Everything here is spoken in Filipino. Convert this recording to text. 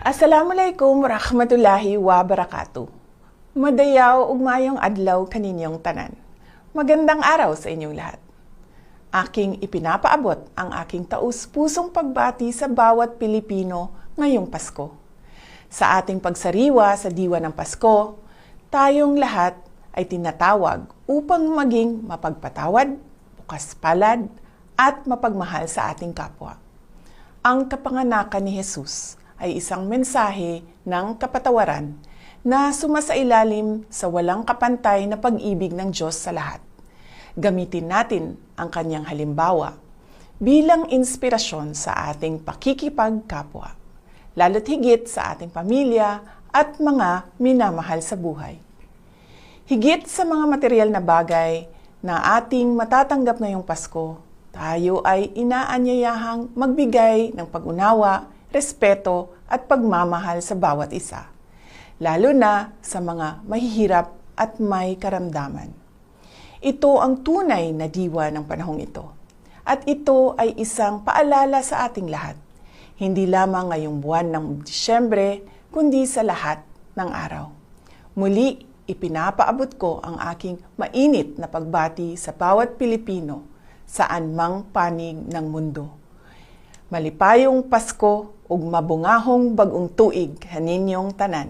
Assalamualaikum warahmatullahi wabarakatuh. Madayaw ug maayong adlaw kaninyong tanan. Magandang araw sa inyong lahat. Aking ipinapaabot ang aking taus-pusong pagbati sa bawat Pilipino ngayong Pasko. Sa ating pagsariwa sa diwa ng Pasko, tayong lahat ay tinatawag upang maging mapagpatawad, bukas palad, at mapagmahal sa ating kapwa. Ang kapanganakan ni Jesus ay isang mensahe ng kapatawaran na sumasailalim sa walang kapantay na pag-ibig ng Diyos sa lahat. Gamitin natin ang kanyang halimbawa bilang inspirasyon sa ating pakikipagkapwa, lalo't higit sa ating pamilya at mga minamahal sa buhay. Higit sa mga material na bagay na ating matatanggap ngayong Pasko, tayo ay inaanyayahang magbigay ng pag-unawa, respeto at pagmamahal sa bawat isa, lalo na sa mga mahihirap at may karamdaman. Ito ang tunay na diwa ng panahong ito. At ito ay isang paalala sa ating lahat, hindi lamang ngayong buwan ng Disyembre, kundi sa lahat ng araw. Muli, ipinapaabot ko ang aking mainit na pagbati sa bawat Pilipino saan mang panig ng mundo. Malipayong Pasko ug mabungahong bag-ong tuig kaninyong tanan.